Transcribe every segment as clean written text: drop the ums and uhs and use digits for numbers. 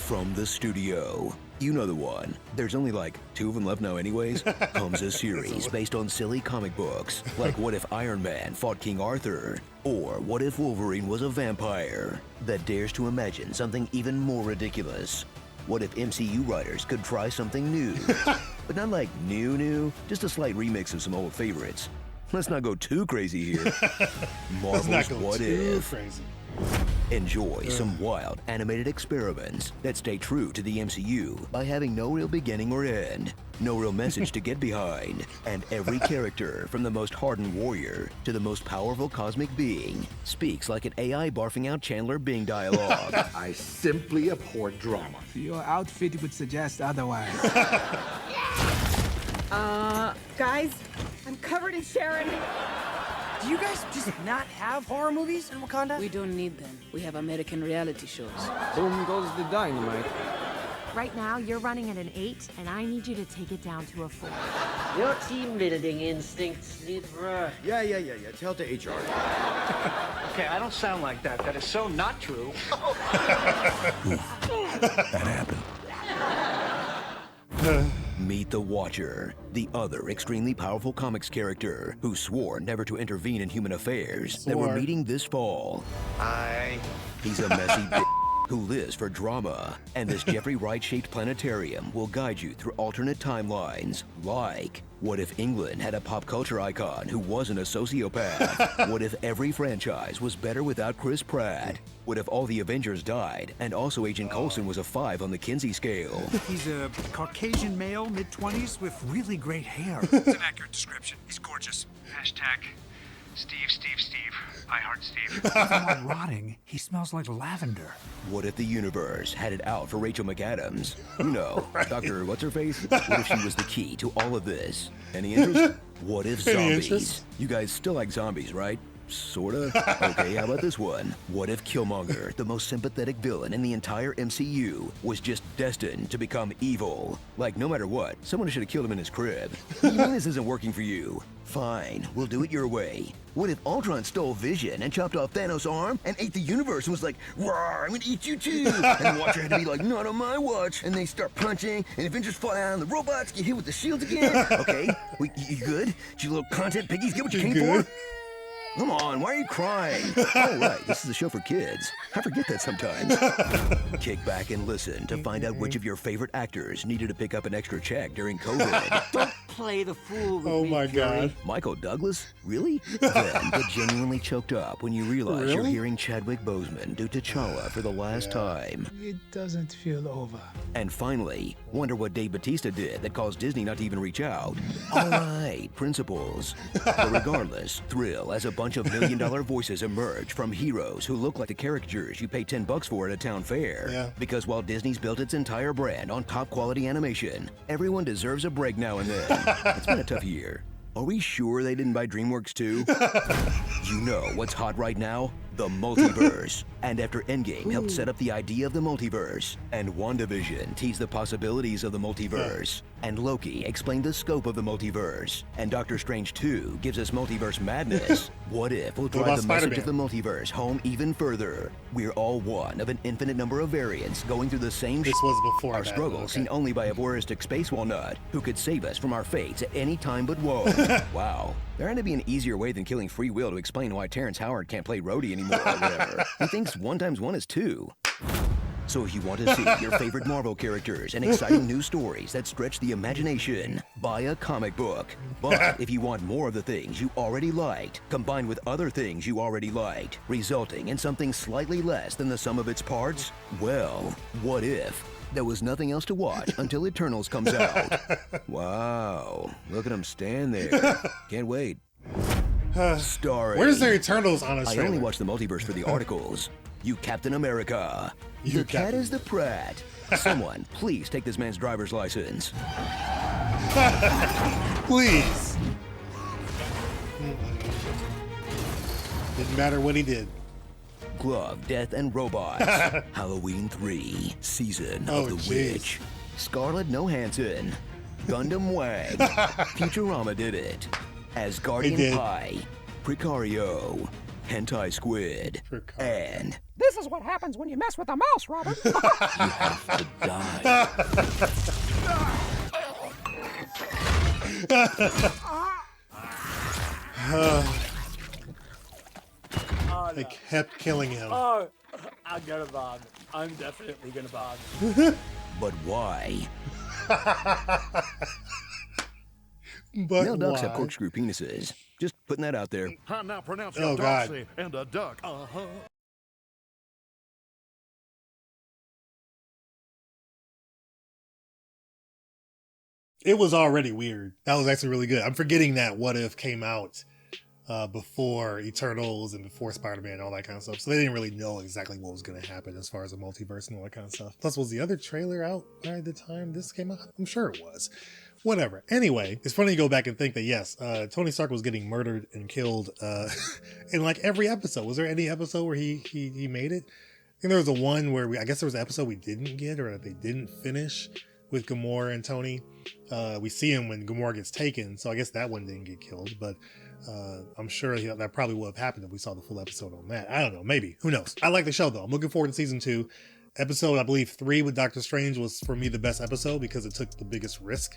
From the studio, you know the one. There's only like 2 of them left now anyways. Comes a series based on silly comic books. Like what if Iron Man fought King Arthur? Or what if Wolverine was a vampire? That dares to imagine something even more ridiculous. What if MCU writers could try something new? But not like new, just a slight remix of some old favorites. Let's not go too crazy here. Marvel's What If. Crazy. Enjoy some wild animated experiments that stay true to the MCU by having no real beginning or end, no real message to get behind, and every character, from the most hardened warrior to the most powerful cosmic being, speaks like an AI barfing out Chandler Bing dialogue. I simply abhor drama. Your outfit would suggest otherwise. Guys, I'm covered in Sharon. Do you guys just not have horror movies in Wakanda? We don't need them. We have American reality shows. Boom goes the dynamite. Right now, you're running at an 8, and I need you to take it down to a 4. Your team building instincts need work. Yeah. Tell it to HR. Okay, I don't sound like that. That is so not true. That happened. Meet the Watcher, the other extremely powerful comics character who swore never to intervene in human affairs that we're meeting this fall. He's a messy who lives for drama, and this Jeffrey Wright-shaped planetarium will guide you through alternate timelines, like what if England had a pop culture icon who wasn't a sociopath? What if every franchise was better without Chris Pratt? What if all the Avengers died, and also Agent Coulson was a 5 on the Kinsey scale? He's a Caucasian male, mid-20s, with really great hair. It's an accurate description. He's gorgeous. Hashtag Steve. I heart Steve. He's not rotting. He smells like lavender. What if the universe had it out for Rachel McAdams? You know, Dr. What's-Her-Face? What if she was the key to all of this? Any interest? What if zombies? You guys still like zombies, right? Sorta? Okay, how about this one? What if Killmonger, the most sympathetic villain in the entire MCU, was just destined to become evil? Like, no matter what, someone should have killed him in his crib. You mean this isn't working for you? Fine, we'll do it your way. What if Ultron stole Vision and chopped off Thanos' arm and ate the universe and was like, "Rawr, I'm gonna eat you too"? And the Watcher had to be like, "Not on my watch." And they start punching, and Avengers fly out, and the robots get hit with the shields again. Okay, you good? Did you little content piggies get what you came for? Come on, why are you crying? Oh, right, this is a show for kids. I forget that sometimes. Kick back and listen to find out which of your favorite actors needed to pick up an extra check during COVID. Don't play the fool with me, Oh my God. Michael Douglas? Really? Then get genuinely choked up when you realize you're hearing Chadwick Boseman do T'Challa for the last time. It doesn't feel over. And finally, wonder what Dave Bautista did that caused Disney not to even reach out. All right, principles. But regardless, thrill as a bunch of million-dollar voices emerge from heroes who look like the caricatures you pay $10 for at a town fair. Yeah. Because while Disney's built its entire brand on top-quality animation, everyone deserves a break now and then. It's been a tough year. Are we sure they didn't buy DreamWorks too? You know what's hot right now? The multiverse. And after Endgame helped set up the idea of the multiverse, and WandaVision teased the possibilities of the multiverse, and Loki explained the scope of the multiverse, and Doctor Strange 2 gives us multiverse madness. What if we'll drive the message of the multiverse home even further? We're all one of an infinite number of variants going through the same This was before our that, struggle okay. seen only by a voyeuristic space walnut who could save us from our fates at any time but woe. Wow. There had to be an easier way than killing free will to explain why Terrence Howard can't play Rhodey anymore or whatever. He thinks 1 × 1 is 2. So if you want to see your favorite Marvel characters and exciting new stories that stretch the imagination, buy a comic book. But if you want more of the things you already liked, combined with other things you already liked, resulting in something slightly less than the sum of its parts, well, what if there was nothing else to watch until Eternals comes out? Wow, look at him stand there. Can't wait. Starring... Where's their Eternals on a I trailer? only watch the multiverse for the articles. You Captain America. You The cat Captain- is the Pratt. Someone, please take this man's driver's license. Please. Didn't matter what he did. Glove, Death, and Robots. Halloween 3, Season Oh, of the jeez. Witch. Scarlett Johansson. Gundam Wag. Futurama did it. As Guardian did. Pie. Precario. hentai squid, and This is what happens when you mess with a mouse, Robert. you have to die. They kept killing him. Oh, I'm gonna bomb. I'm definitely gonna bomb. But why? But Male ducks have why? corkscrew penises. Just putting that out there. I now pronounce Oh, you God. Darcy and a duck. Uh-huh. It was already weird. That was actually really good. I'm forgetting that What If came out before Eternals and before Spider-Man and all that kind of stuff. So they didn't really know exactly what was going to happen as far as the multiverse and all that kind of stuff. Plus, was the other trailer out by the time this came out? I'm sure it was. Whatever. Anyway, it's funny to go back and think that, yes, Tony Stark was getting murdered and killed in like every episode. Was there any episode where he made it? I think there was a one where I guess there was an episode we didn't get or that they didn't finish with Gamora and Tony. We see him when Gamora gets taken, so I guess that one didn't get killed, but I'm sure that probably would have happened if we saw the full episode on that. I don't know, maybe. Who knows? I like the show, though. I'm looking forward to season 2. Episode, I believe, 3 with Doctor Strange was, for me, the best episode because it took the biggest risk.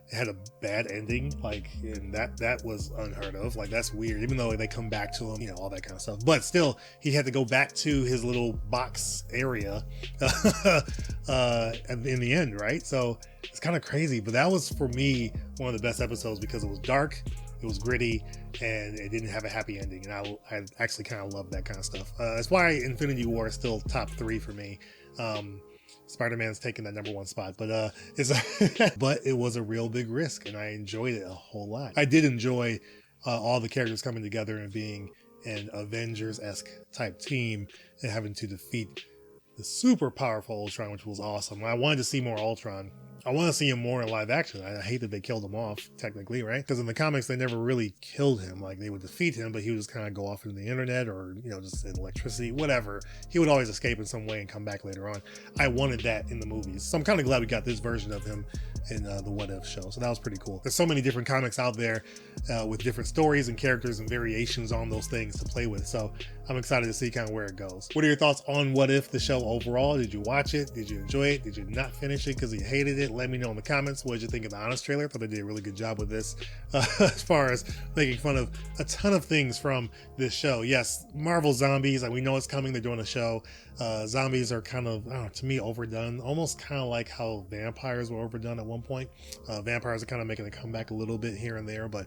It had a bad ending, and that was unheard of. Like, that's weird, even though they come back to him, all that kind of stuff. But still, he had to go back to his little box area in the end, right? So it's kind of crazy. But that was, for me, one of the best episodes because it was dark, it was gritty, and it didn't have a happy ending. And I actually kind of love that kind of stuff. That's why Infinity War is still top 3 for me. Spider-Man's taking that #1 spot, but but it was a real big risk, and I enjoyed it a whole lot. I did enjoy all the characters coming together and being an Avengers-esque type team and having to defeat the super powerful Ultron, which was awesome. I wanted to see more Ultron. I want to see him more in live action. I hate that they killed him off, technically, right? Because in the comics, they never really killed him. Like, they would defeat him, but he would just kind of go off into the internet or, just in electricity, whatever. He would always escape in some way and come back later on. I wanted that in the movies. So I'm kind of glad we got this version of him in the What If show. So that was pretty cool. There's so many different comics out there with different stories and characters and variations on those things to play with. So I'm excited to see kind of where it goes. What are your thoughts on What If, the show overall? Did you watch it? Did you enjoy it? Did you not finish it because you hated it? Let me know in the comments. What did you think of the Honest trailer? I thought they did a really good job with this as far as making fun of a ton of things from this show. Yes, Marvel zombies, we know it's coming. They're doing a show. Zombies are kind of, to me, overdone. Almost kind of like how vampires were overdone at one point. Vampires are kind of making a comeback a little bit here and there, but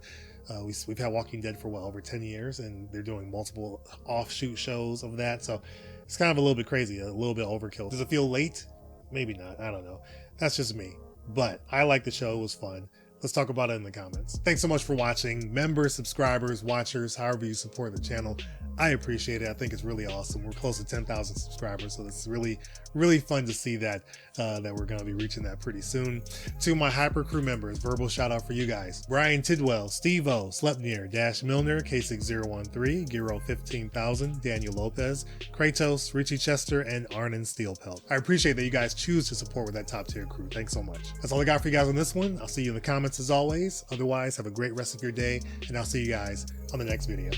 we've had Walking Dead for over 10 years, and they're doing multiple offshoot shows of that. So it's kind of a little bit crazy, a little bit overkill. Does it feel late? Maybe not. I don't know. That's just me. But I like the show. It was fun. Let's talk about it in the comments. Thanks so much for watching. Members, subscribers, watchers, however you support the channel. I appreciate it. I think it's really awesome. We're close to 10,000 subscribers, so it's really, really fun to see that we're going to be reaching that pretty soon. To my Hyper Crew members, verbal shout out for you guys: Brian Tidwell, Steve-O, Slepnir, Dash Milner, K6013, Giro 15,000, Daniel Lopez, Kratos, Richie Chester, and Arnon Steelpelt. I appreciate that you guys choose to support with that top tier crew. Thanks so much. That's all I got for you guys on this one. I'll see you in the comments as always. Otherwise, have a great rest of your day, and I'll see you guys on the next video.